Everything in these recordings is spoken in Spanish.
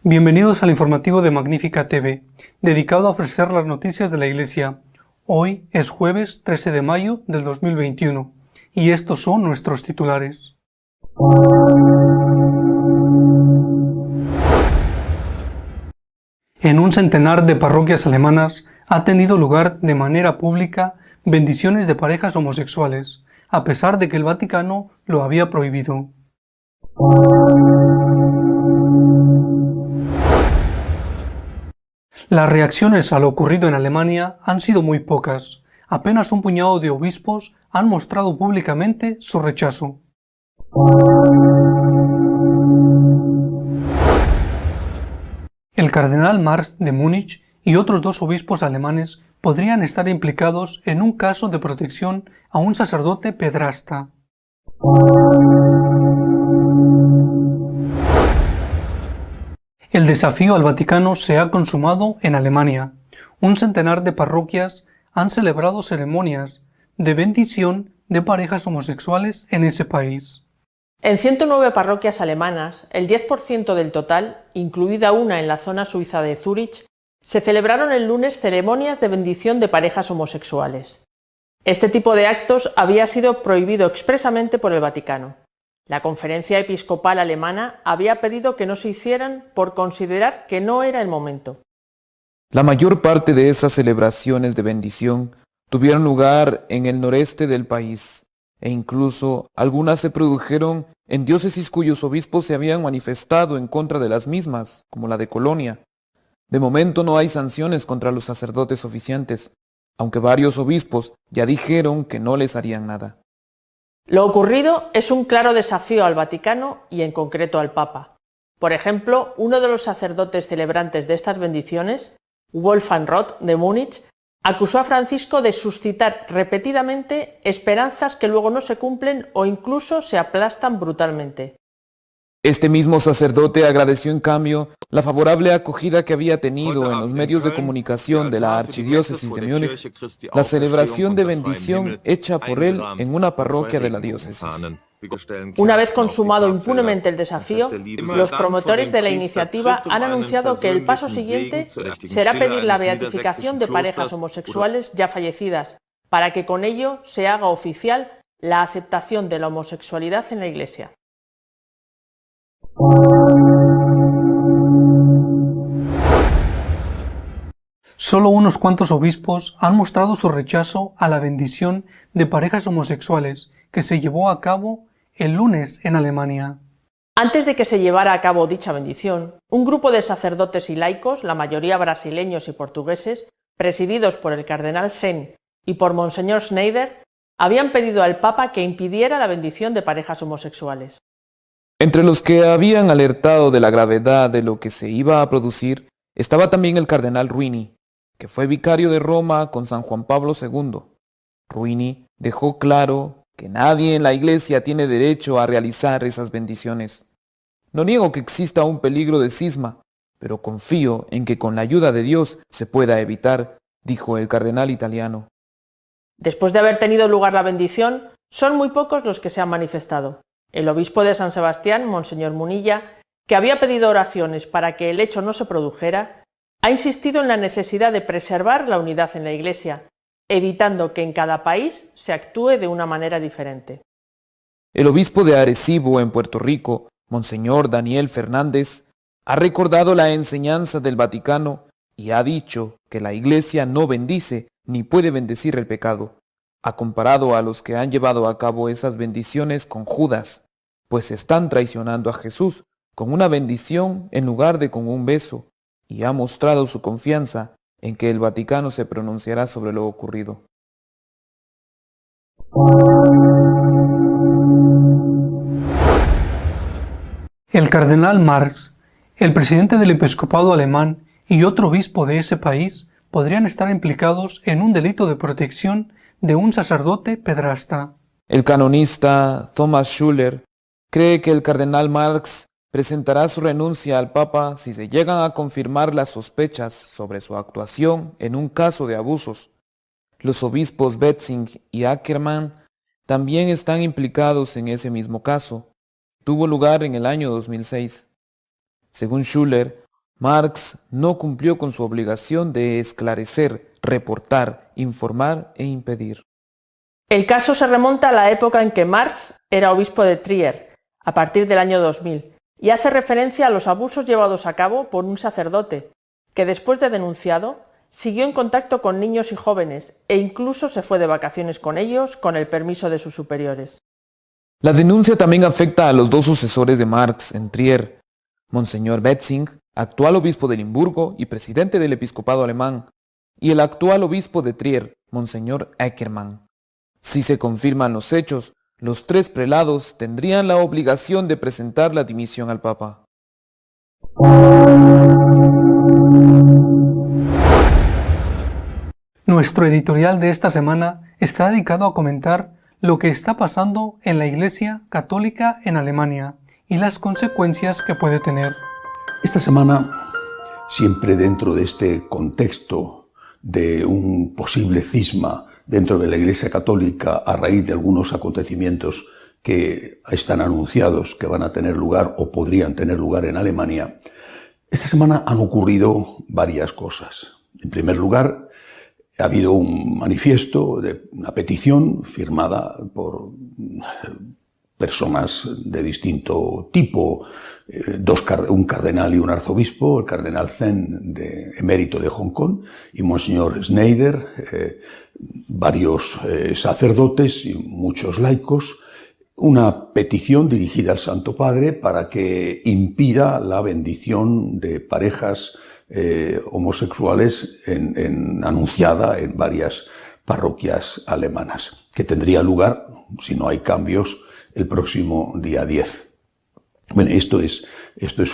Bienvenidos al informativo de Magnífica TV, dedicado a ofrecer las noticias de la Iglesia. Hoy es jueves 13 de mayo del 2021 y estos son nuestros titulares. En un centenar de parroquias alemanas ha tenido lugar de manera pública bendiciones de parejas homosexuales, a pesar de que el Vaticano lo había prohibido. Las reacciones a lo ocurrido en Alemania han sido muy pocas. Apenas un puñado de obispos han mostrado públicamente su rechazo. El cardenal Marx de Múnich y otros dos obispos alemanes podrían estar implicados en un caso de protección a un sacerdote pedrasta. El desafío al Vaticano se ha consumado en Alemania. Un centenar de parroquias han celebrado ceremonias de bendición de parejas homosexuales en ese país. En 109 parroquias alemanas, el 10% del total, incluida una en la zona suiza de Zúrich, se celebraron el lunes ceremonias de bendición de parejas homosexuales. Este tipo de actos había sido prohibido expresamente por el Vaticano. La Conferencia Episcopal Alemana había pedido que no se hicieran por considerar que no era el momento. La mayor parte de esas celebraciones de bendición tuvieron lugar en el noreste del país, e incluso algunas se produjeron en diócesis cuyos obispos se habían manifestado en contra de las mismas, como la de Colonia. De momento no hay sanciones contra los sacerdotes oficiantes, aunque varios obispos ya dijeron que no les harían nada. Lo ocurrido es un claro desafío al Vaticano y en concreto al Papa. Por ejemplo, uno de los sacerdotes celebrantes de estas bendiciones, Wolfgang Roth de Múnich, acusó a Francisco de suscitar repetidamente esperanzas que luego no se cumplen o incluso se aplastan brutalmente. Este mismo sacerdote agradeció en cambio la favorable acogida que había tenido en los medios de comunicación de la archidiócesis de Múnich, la celebración de bendición hecha por él en una parroquia de la diócesis. Una vez consumado impunemente el desafío, los promotores de la iniciativa han anunciado que el paso siguiente será pedir la beatificación de parejas homosexuales ya fallecidas, para que con ello se haga oficial la aceptación de la homosexualidad en la Iglesia. Solo unos cuantos obispos han mostrado su rechazo a la bendición de parejas homosexuales que se llevó a cabo el lunes en Alemania. Antes de que se llevara a cabo dicha bendición, un grupo de sacerdotes y laicos, la mayoría brasileños y portugueses, presididos por el cardenal Zen y por Monseñor Schneider, habían pedido al Papa que impidiera la bendición de parejas homosexuales. Entre los que habían alertado de la gravedad de lo que se iba a producir, estaba también el cardenal Ruini, que fue vicario de Roma con San Juan Pablo II. Ruini dejó claro que nadie en la Iglesia tiene derecho a realizar esas bendiciones. No niego que exista un peligro de cisma, pero confío en que con la ayuda de Dios se pueda evitar, dijo el cardenal italiano. Después de haber tenido lugar la bendición, son muy pocos los que se han manifestado. El obispo de San Sebastián, Monseñor Munilla, que había pedido oraciones para que el hecho no se produjera, ha insistido en la necesidad de preservar la unidad en la Iglesia, evitando que en cada país se actúe de una manera diferente. El obispo de Arecibo, en Puerto Rico, Monseñor Daniel Fernández, ha recordado la enseñanza del Vaticano y ha dicho que la Iglesia no bendice ni puede bendecir el pecado. Ha comparado a los que han llevado a cabo esas bendiciones con Judas, pues están traicionando a Jesús con una bendición en lugar de con un beso, y ha mostrado su confianza en que el Vaticano se pronunciará sobre lo ocurrido. El cardenal Marx, el presidente del episcopado alemán y otro obispo de ese país podrían estar implicados en un delito de protección de un sacerdote pedrasta. El canonista Thomas Schuller cree que el cardenal Marx presentará su renuncia al Papa si se llegan a confirmar las sospechas sobre su actuación en un caso de abusos. Los obispos Betzing y Ackermann también están implicados en ese mismo caso. Tuvo lugar en el año 2006. Según Schuller, Marx no cumplió con su obligación de esclarecer, reportar, informar e impedir. El caso se remonta a la época en que Marx era obispo de Trier, a partir del año 2000, y hace referencia a los abusos llevados a cabo por un sacerdote, que después de denunciado, siguió en contacto con niños y jóvenes e incluso se fue de vacaciones con ellos con el permiso de sus superiores. La denuncia también afecta a los dos sucesores de Marx en Trier, Monseñor Betzing, actual obispo de Limburgo y presidente del episcopado alemán, y el actual obispo de Trier, Monseñor Eckermann. Si se confirman los hechos, los tres prelados tendrían la obligación de presentar la dimisión al Papa. Nuestro editorial de esta semana está dedicado a comentar lo que está pasando en la Iglesia Católica en Alemania y las consecuencias que puede tener. Esta semana, siempre dentro de este contexto de un posible cisma dentro de la Iglesia Católica a raíz de algunos acontecimientos que están anunciados que van a tener lugar o podrían tener lugar en Alemania, esta semana han ocurrido varias cosas. En primer lugar, ha habido un manifiesto, una petición firmada por personas de distinto tipo, un cardenal y un arzobispo, el cardenal Zen, emérito de Hong Kong, y Monseñor Schneider, varios sacerdotes y muchos laicos, una petición dirigida al Santo Padre para que impida la bendición de parejas homosexuales anunciada en varias parroquias alemanas, que tendría lugar, si no hay cambios, el próximo día 10. Bueno, esto es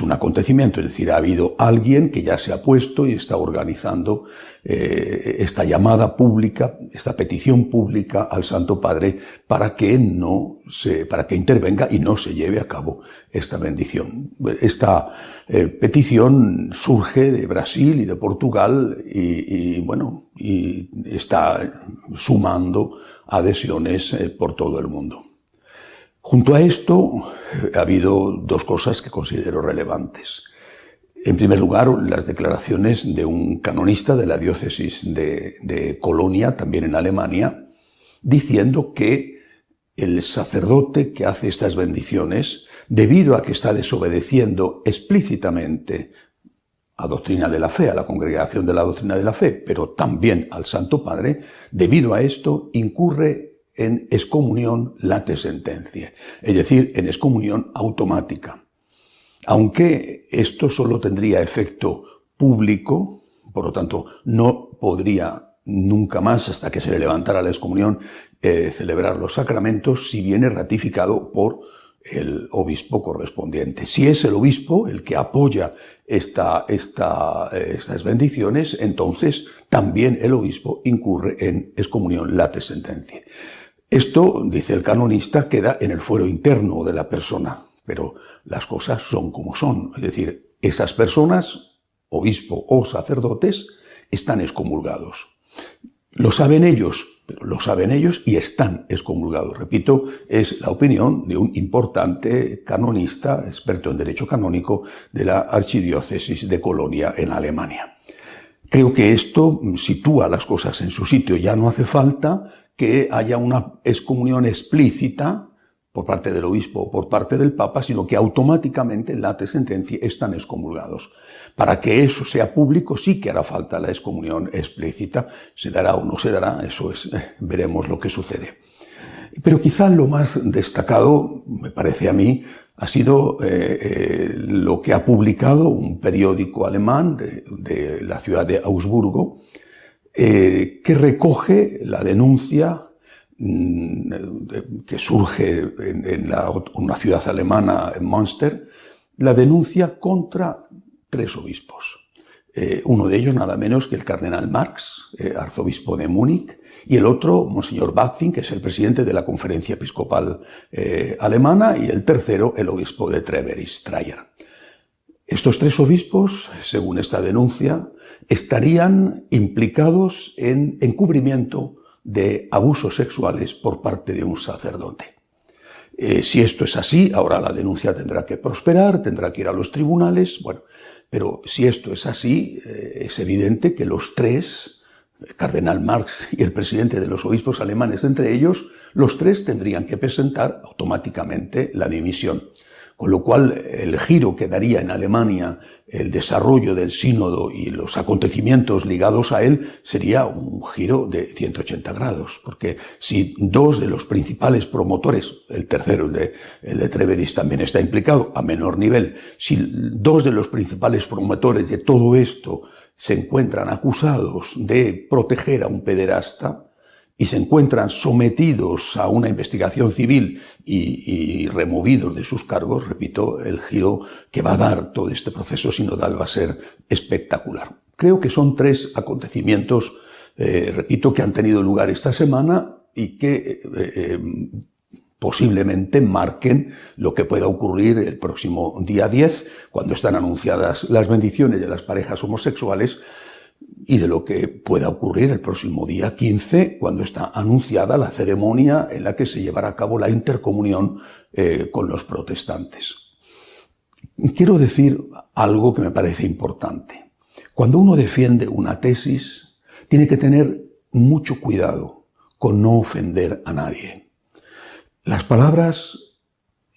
un acontecimiento, es decir, ha habido alguien que ya se ha puesto y está organizando esta llamada pública, esta petición pública al Santo Padre para que intervenga y no se lleve a cabo esta bendición. Esta petición surge de Brasil y de Portugal y está sumando adhesiones por todo el mundo. Junto a esto, ha habido dos cosas que considero relevantes. En primer lugar, las declaraciones de un canonista de la diócesis de Colonia, también en Alemania, diciendo que el sacerdote que hace estas bendiciones, debido a que está desobedeciendo explícitamente a Doctrina de la Fe, a la Congregación de la Doctrina de la Fe, pero también al Santo Padre, debido a esto incurre en excomunión late sentencia, es decir, en excomunión automática. Aunque esto solo tendría efecto público, por lo tanto no podría nunca más, hasta que se le levantara la excomunión, celebrar los sacramentos, si viene ratificado por el obispo correspondiente. Si es el obispo el que apoya estas bendiciones, entonces también el obispo incurre en excomunión late sentencia. Esto, dice el canonista, queda en el fuero interno de la persona, pero las cosas son como son. Es decir, esas personas, obispo o sacerdotes, están excomulgados. Lo saben ellos, pero lo saben ellos y están excomulgados. Repito, es la opinión de un importante canonista, experto en derecho canónico de la archidiócesis de Colonia en Alemania. Creo que esto sitúa las cosas en su sitio. Ya no hace falta que haya una excomunión explícita por parte del obispo o por parte del papa, sino que automáticamente en late sentencia están excomulgados. Para que eso sea público sí que hará falta la excomunión explícita. Se dará o no se dará, veremos lo que sucede. Pero quizá lo más destacado, me parece a mí, ha sido lo que ha publicado un periódico alemán de la ciudad de Augsburgo, que recoge la denuncia que surge en una ciudad alemana, en Münster, la denuncia contra 3 obispos. Uno de ellos nada menos que el cardenal Marx, arzobispo de Múnich, y el otro, Monseñor Batzing, que es el presidente de la Conferencia Episcopal Alemana, y el tercero, el obispo de Treveris-Trier. Estos 3 obispos, según esta denuncia, estarían implicados en encubrimiento de abusos sexuales por parte de un sacerdote. Si esto es así, ahora la denuncia tendrá que prosperar, tendrá que ir a los tribunales, bueno, pero si esto es así, es evidente que los tres, el cardenal Marx y el presidente de los obispos alemanes entre ellos, los tres tendrían que presentar automáticamente la dimisión. Con lo cual, el giro que daría en Alemania el desarrollo del sínodo y los acontecimientos ligados a él sería un giro de 180 grados. Porque si dos de los principales promotores, el tercero, el de Treveris, también está implicado a menor nivel, si dos de los principales promotores de todo esto se encuentran acusados de proteger a un pederasta, y se encuentran sometidos a una investigación civil y removidos de sus cargos, repito, el giro que va a dar todo este proceso sinodal va a ser espectacular. Creo que son tres acontecimientos, repito, que han tenido lugar esta semana y que posiblemente marquen lo que pueda ocurrir el próximo día 10, cuando están anunciadas las bendiciones de las parejas homosexuales, y de lo que pueda ocurrir el próximo día 15, cuando está anunciada la ceremonia en la que se llevará a cabo la intercomunión con los protestantes. Quiero decir algo que me parece importante. Cuando uno defiende una tesis, tiene que tener mucho cuidado con no ofender a nadie. Las palabras,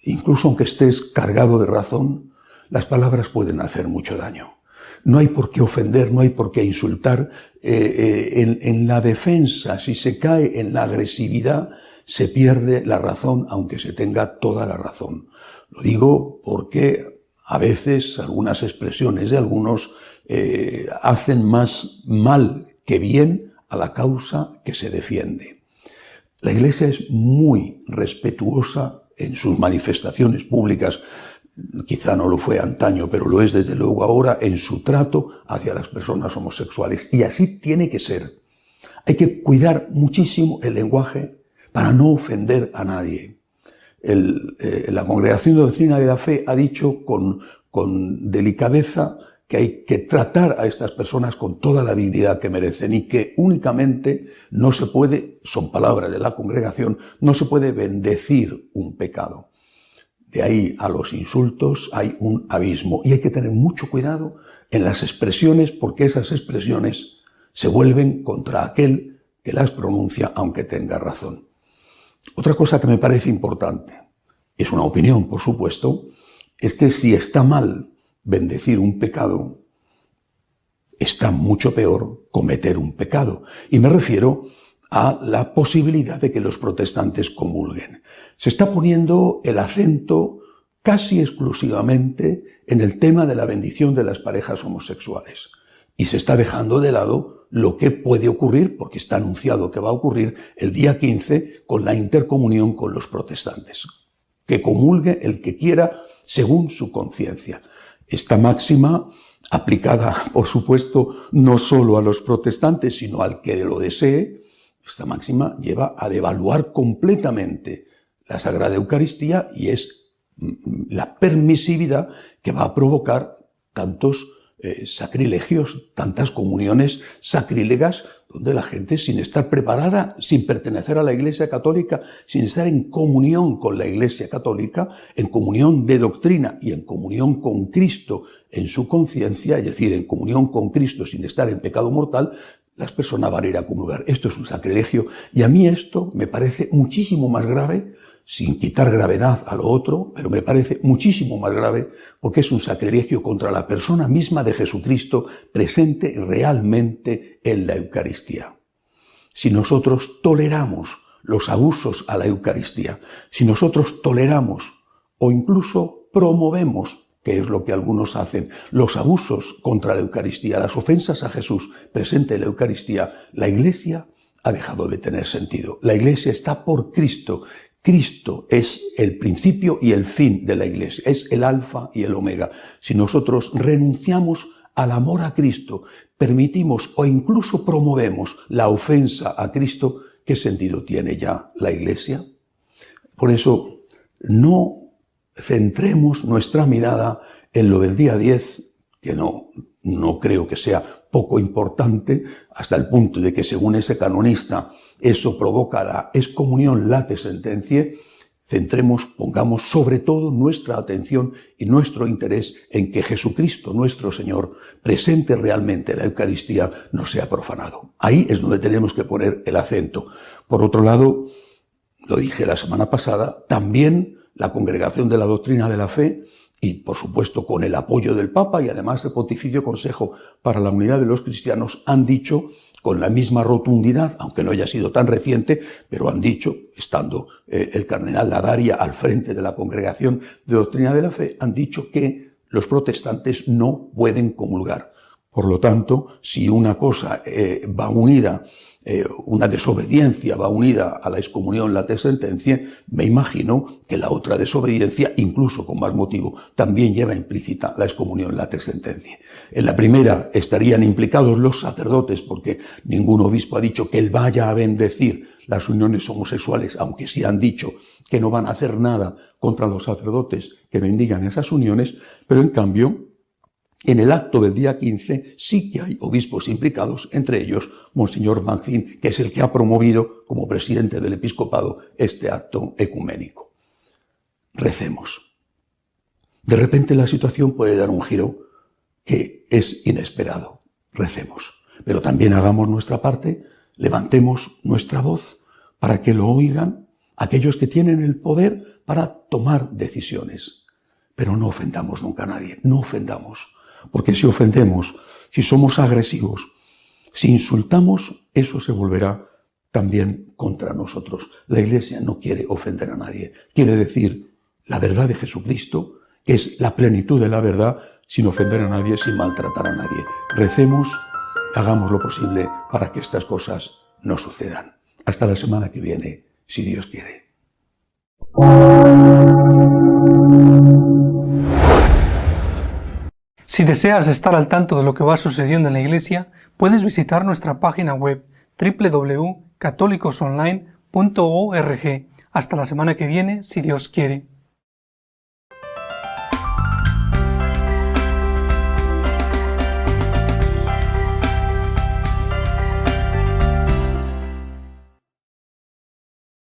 incluso aunque estés cargado de razón, las palabras pueden hacer mucho daño. No hay por qué ofender, no hay por qué insultar. En la defensa, si se cae en la agresividad, se pierde la razón, aunque se tenga toda la razón. Lo digo porque a veces algunas expresiones de algunos hacen más mal que bien a la causa que se defiende. La Iglesia es muy respetuosa en sus manifestaciones públicas. Quizá no lo fue antaño, pero lo es desde luego ahora en su trato hacia las personas homosexuales. Y así tiene que ser. Hay que cuidar muchísimo el lenguaje para no ofender a nadie. La Congregación de Doctrina de la Fe ha dicho con delicadeza que hay que tratar a estas personas con toda la dignidad que merecen y que únicamente no se puede, son palabras de la Congregación, no se puede bendecir un pecado. De ahí a los insultos hay un abismo y hay que tener mucho cuidado en las expresiones, porque esas expresiones se vuelven contra aquel que las pronuncia aunque tenga razón. Otra cosa que me parece importante, es una opinión por supuesto, es que si está mal bendecir un pecado, está mucho peor cometer un pecado. Y me refiero a la posibilidad de que los protestantes comulguen. Se está poniendo el acento casi exclusivamente en el tema de la bendición de las parejas homosexuales. Y se está dejando de lado lo que puede ocurrir, porque está anunciado que va a ocurrir el día 15 con la intercomunión con los protestantes. Que comulgue el que quiera según su conciencia. Esta máxima, aplicada, por supuesto, no solo a los protestantes, sino al que lo desee, esta máxima lleva a devaluar completamente la Sagrada Eucaristía y es la permisividad que va a provocar tantos sacrilegios, tantas comuniones sacrílegas, donde la gente, sin estar preparada, sin pertenecer a la Iglesia Católica, sin estar en comunión con la Iglesia Católica, en comunión de doctrina y en comunión con Cristo en su conciencia, es decir, en comunión con Cristo sin estar en pecado mortal, las personas van a ir a comulgar. Esto es un sacrilegio y a mí esto me parece muchísimo más grave, sin quitar gravedad a lo otro, pero me parece muchísimo más grave porque es un sacrilegio contra la persona misma de Jesucristo presente realmente en la Eucaristía. Si nosotros toleramos los abusos a la Eucaristía, si nosotros toleramos o incluso promovemos, que es lo que algunos hacen, los abusos contra la Eucaristía, las ofensas a Jesús presente en la Eucaristía, la Iglesia ha dejado de tener sentido. La Iglesia está por Cristo. Cristo es el principio y el fin de la Iglesia, es el alfa y el omega. Si nosotros renunciamos al amor a Cristo, permitimos o incluso promovemos la ofensa a Cristo, ¿qué sentido tiene ya la Iglesia? Por eso, no centremos nuestra mirada en lo del día 10, que no creo que sea poco importante, hasta el punto de que, según ese canonista, eso provoca la excomunión late sententie. pongamos sobre todo nuestra atención y nuestro interés en que Jesucristo, nuestro Señor, presente realmente la Eucaristía, no sea profanado. Ahí es donde tenemos que poner el acento. Por otro lado, lo dije la semana pasada, también la Congregación de la Doctrina de la Fe, y por supuesto con el apoyo del Papa y además el Pontificio Consejo para la Unidad de los Cristianos, han dicho con la misma rotundidad, aunque no haya sido tan reciente, pero han dicho, estando el cardenal Ladaria al frente de la Congregación de Doctrina de la Fe, han dicho que los protestantes no pueden comulgar. Por lo tanto, si una cosa va unida, una desobediencia va unida a la excomunión late sentencia, me imagino que la otra desobediencia, incluso con más motivo, también lleva implícita la excomunión late sentencia. En la primera estarían implicados los sacerdotes, porque ningún obispo ha dicho que él vaya a bendecir las uniones homosexuales, aunque sí han dicho que no van a hacer nada contra los sacerdotes que bendigan esas uniones, pero en cambio, en el acto del día 15 sí que hay obispos implicados, entre ellos Monseñor Magín, que es el que ha promovido como presidente del episcopado este acto ecuménico. Recemos. De repente la situación puede dar un giro que es inesperado. Recemos. Pero también hagamos nuestra parte, levantemos nuestra voz para que lo oigan aquellos que tienen el poder para tomar decisiones. Pero no ofendamos nunca a nadie, no ofendamos. Porque si ofendemos, si somos agresivos, si insultamos, eso se volverá también contra nosotros. La Iglesia no quiere ofender a nadie. Quiere decir la verdad de Jesucristo, que es la plenitud de la verdad, sin ofender a nadie, sin maltratar a nadie. Recemos, hagamos lo posible para que estas cosas no sucedan. Hasta la semana que viene, si Dios quiere. Si deseas estar al tanto de lo que va sucediendo en la Iglesia, puedes visitar nuestra página web www.católicosonline.org. Hasta la semana que viene, si Dios quiere.